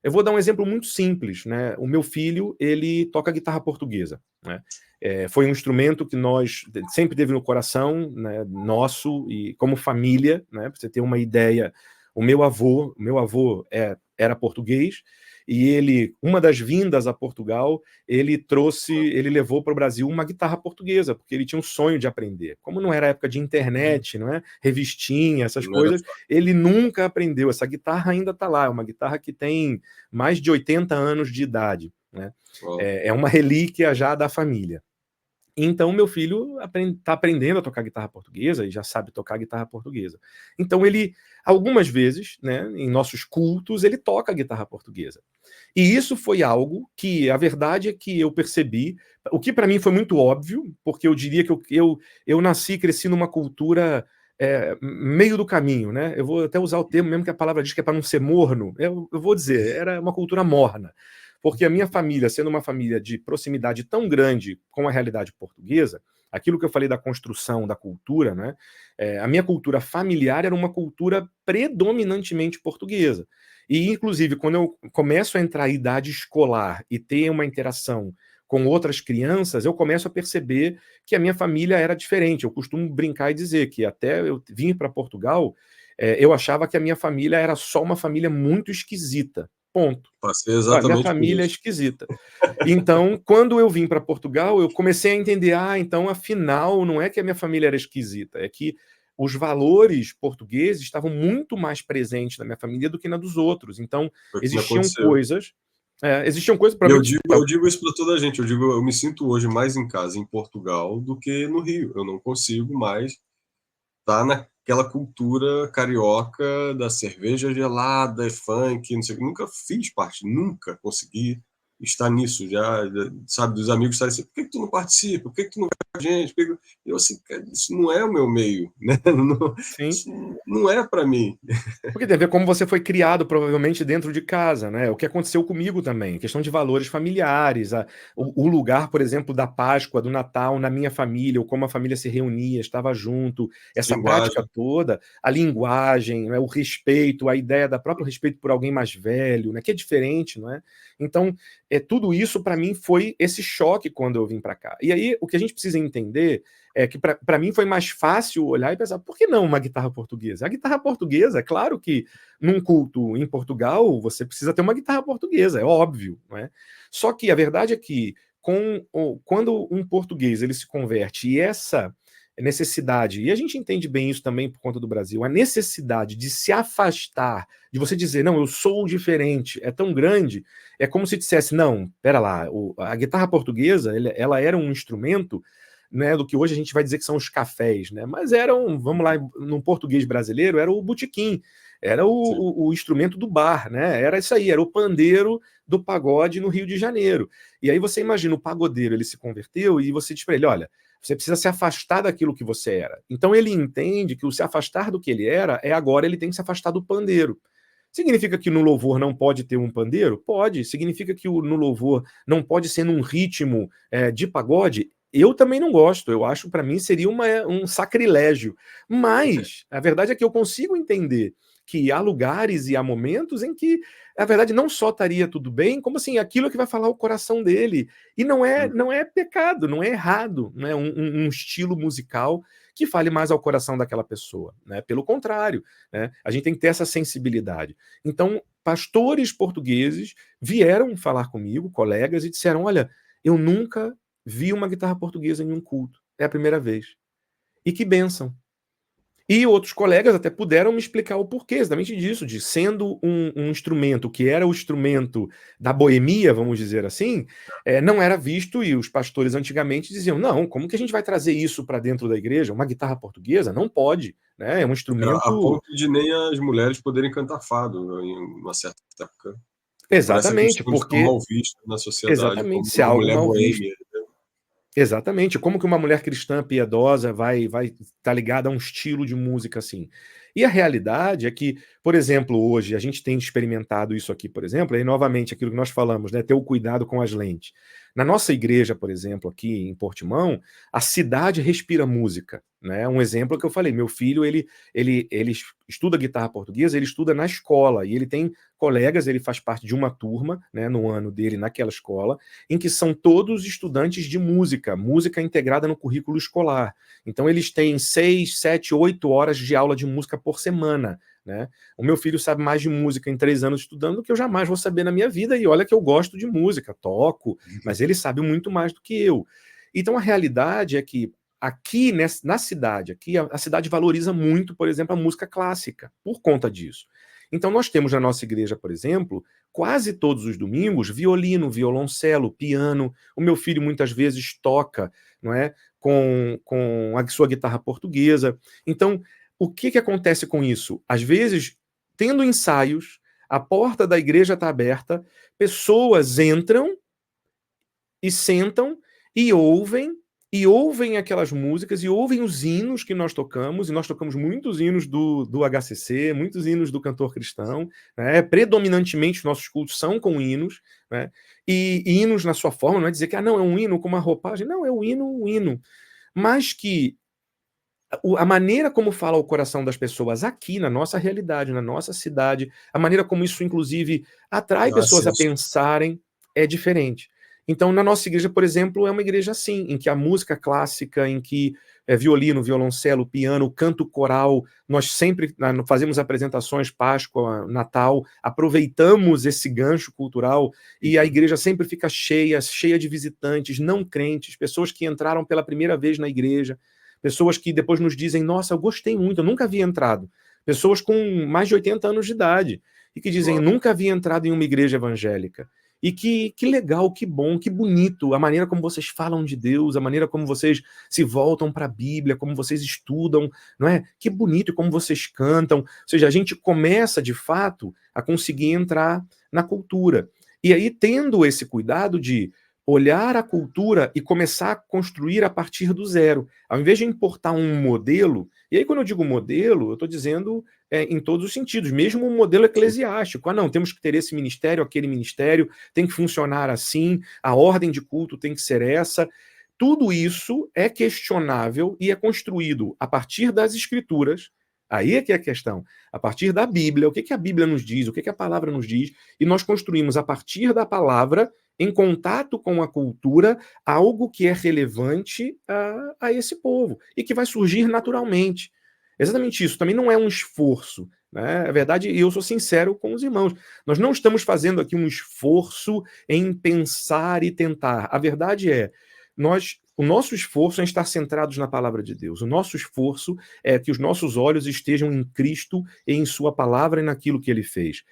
Eu vou dar um exemplo muito simples, né? O meu filho, ele toca guitarra portuguesa, né? Foi um instrumento que nós sempre teve no coração, né, nosso, e como família, né? Para você ter uma ideia, o meu avô era português, e ele, uma das vindas a Portugal, ele levou para o Brasil uma guitarra portuguesa, porque ele tinha um sonho de aprender. Como não era época de internet, não é? Revistinha, essas Não era coisas, ele nunca aprendeu. Essa guitarra ainda está lá, é uma guitarra que tem mais de 80 anos de idade, né? Uau. É uma relíquia já da família. Então, meu filho está aprendendo a tocar guitarra portuguesa e já sabe tocar guitarra portuguesa. Então, ele, algumas vezes, né, em nossos cultos, ele toca guitarra portuguesa. E isso foi algo que, a verdade é que eu percebi, o que para mim foi muito óbvio, porque eu diria que eu nasci e cresci numa cultura meio do caminho, né? Eu vou até usar o termo mesmo que a palavra diz que é para não ser morno. Eu vou dizer, era uma cultura morna. Porque a minha família, sendo uma família de proximidade tão grande com a realidade portuguesa, aquilo que eu falei da construção da cultura, né? A minha cultura familiar era uma cultura predominantemente portuguesa. E, inclusive, quando eu começo a entrar em idade escolar e ter uma interação com outras crianças, eu começo a perceber que a minha família era diferente. Eu costumo brincar e dizer que até eu vir para Portugal, eu achava que a minha família era só uma família muito esquisita. Ponto. Passei Olha, minha exatamente por família é isso. esquisita. Então, quando eu vim para Portugal, eu comecei a entender, então, afinal, não é que a minha família era esquisita, é que os valores portugueses estavam muito mais presentes na minha família do que na dos outros. Então, Foi o que me existiam aconteceu. coisas para E mim. eu digo isso para toda a gente. Eu digo, eu me sinto hoje mais em casa em Portugal do que no Rio. Eu não consigo mais estar naquela cultura carioca da cerveja gelada, funk, não sei o que. Nunca fiz parte, nunca consegui estar nisso. Já, sabe, dos amigos estarem assim, por que tu não participa? Por que tu não vai com a gente? Eu assim, cara, isso não é o meu meio, né? Não, Sim. isso não é para mim. Porque tem a ver como você foi criado, provavelmente, dentro de casa, né? O que aconteceu comigo também, questão de valores familiares, o lugar, por exemplo, da Páscoa, do Natal na minha família, ou como a família se reunia, estava junto, essa prática Linguagem. toda, a linguagem, né? O respeito, a ideia da próprio respeito por alguém mais velho, né? Que é diferente, não é? Então, tudo isso para mim foi esse choque quando eu vim para cá. E aí, o que a gente precisa entender é que para mim foi mais fácil olhar e pensar, por que não uma guitarra portuguesa? A guitarra portuguesa, é claro que num culto em Portugal, você precisa ter uma guitarra portuguesa, é óbvio, não é? Só que a verdade é que quando um português ele se converte e essa necessidade, e a gente entende bem isso também por conta do Brasil, a necessidade de se afastar, de você dizer, não, eu sou diferente, é tão grande, é como se dissesse, não, pera lá, a guitarra portuguesa, ela era um instrumento, né, do que hoje a gente vai dizer que são os cafés, né? Mas eram, vamos lá, no português brasileiro, era o botequim, era o instrumento do bar, né? Era isso aí, era o pandeiro do pagode no Rio de Janeiro. E aí você imagina, o pagodeiro, ele se converteu e você diz para ele, olha, você precisa se afastar daquilo que você era. Então ele entende que o se afastar do que ele era, agora ele tem que se afastar do pandeiro. Significa que no louvor não pode ter um pandeiro? Pode. Significa que no louvor não pode ser num ritmo de pagode? Eu também não gosto. Eu acho, para mim, seria um sacrilégio. Mas a verdade é que eu consigo entender que há lugares e há momentos em que, na verdade, não só estaria tudo bem, como assim, aquilo que vai falar o coração dele. E não é pecado, não é errado, não é um estilo musical que fale mais ao coração daquela pessoa, né? Pelo contrário, né? A gente tem que ter essa sensibilidade. Então, pastores portugueses vieram falar comigo, colegas, e disseram: olha, eu nunca vi uma guitarra portuguesa em um culto. É a primeira vez. E que bênção. E outros colegas até puderam me explicar o porquê exatamente disso, de sendo um instrumento que era o instrumento da boemia, vamos dizer assim, não era visto, e os pastores antigamente diziam, não, como que a gente vai trazer isso para dentro da igreja? Uma guitarra portuguesa? Não pode, né? É um Era a instrumento... ponto de nem as mulheres poderem cantar fado em uma certa época. Por essa Exatamente, questão de ficar porque... mal vista na sociedade Exatamente, como se é uma algo mulher mal visto. boêmia. Exatamente. Como que uma mulher cristã piedosa vai estar ligada a um estilo de música assim? E a realidade é que, por exemplo, hoje a gente tem experimentado isso aqui, por exemplo, e novamente aquilo que nós falamos, né, ter o cuidado com as lentes. Na nossa igreja, por exemplo, aqui em Portimão, a cidade respira música. né? Um exemplo que eu falei, meu filho, ele estuda guitarra portuguesa, ele estuda na escola, e ele tem colegas, ele faz parte de uma turma, né, no ano dele naquela escola, em que são todos estudantes de música, música integrada no currículo escolar. Então eles têm 6, 7, 8 horas de aula de música por semana, né? O meu filho sabe mais de música em 3 anos estudando do que eu jamais vou saber na minha vida, e olha que eu gosto de música, toco, mas ele sabe muito mais do que eu. Então a realidade é que aqui na cidade, aqui a cidade valoriza muito, por exemplo, a música clássica, por conta disso. Então nós temos na nossa igreja, por exemplo, quase todos os domingos, violino, violoncelo, piano. O meu filho muitas vezes toca, não é, com a sua guitarra portuguesa. Então, o que acontece com isso? Às vezes, tendo ensaios, a porta da igreja está aberta, pessoas entram e sentam e ouvem aquelas músicas e ouvem os hinos que nós tocamos, e nós tocamos muitos hinos do HCC, muitos hinos do cantor cristão, né? Predominantemente os nossos cultos são com hinos, né? E hinos na sua forma, não é dizer que não, é um hino com uma roupagem, não, é um hino, mas que a maneira como fala o coração das pessoas aqui, na nossa realidade, na nossa cidade, a maneira como isso, inclusive, atrai Dá pessoas a acesso. pensarem é diferente. Então, na nossa igreja, por exemplo, é uma igreja assim, em que a música clássica, em que violino, violoncelo, piano, canto coral, nós sempre fazemos apresentações, Páscoa, Natal, aproveitamos esse gancho cultural e a igreja sempre fica cheia, cheia de visitantes, não crentes, pessoas que entraram pela primeira vez na igreja, pessoas que depois nos dizem, nossa, eu gostei muito, eu nunca havia entrado. Pessoas com mais de 80 anos de idade e que dizem, nunca havia entrado em uma igreja evangélica. E que legal, que bom, que bonito a maneira como vocês falam de Deus, a maneira como vocês se voltam para a Bíblia, como vocês estudam, não é? Que bonito e como vocês cantam. Ou seja, a gente começa, de fato, a conseguir entrar na cultura. E aí, tendo esse cuidado de olhar a cultura e começar a construir a partir do zero, ao invés de importar um modelo, e aí quando eu digo modelo, eu estou dizendo em todos os sentidos, mesmo um modelo eclesiástico. Não, temos que ter esse ministério, aquele ministério, tem que funcionar assim, a ordem de culto tem que ser essa. Tudo isso é questionável e é construído a partir das escrituras. Aí é que é a questão. A partir da Bíblia, o que a Bíblia nos diz, o que a palavra nos diz, e nós construímos a partir da palavra, em contato com a cultura, algo que é relevante a esse povo e que vai surgir naturalmente. Exatamente isso. Também não é um esforço, né? É verdade, e eu sou sincero com os irmãos. Nós não estamos fazendo aqui um esforço em pensar e tentar. A verdade é, o nosso esforço é estar centrados na palavra de Deus. O nosso esforço é que os nossos olhos estejam em Cristo e em sua palavra e naquilo que ele fez.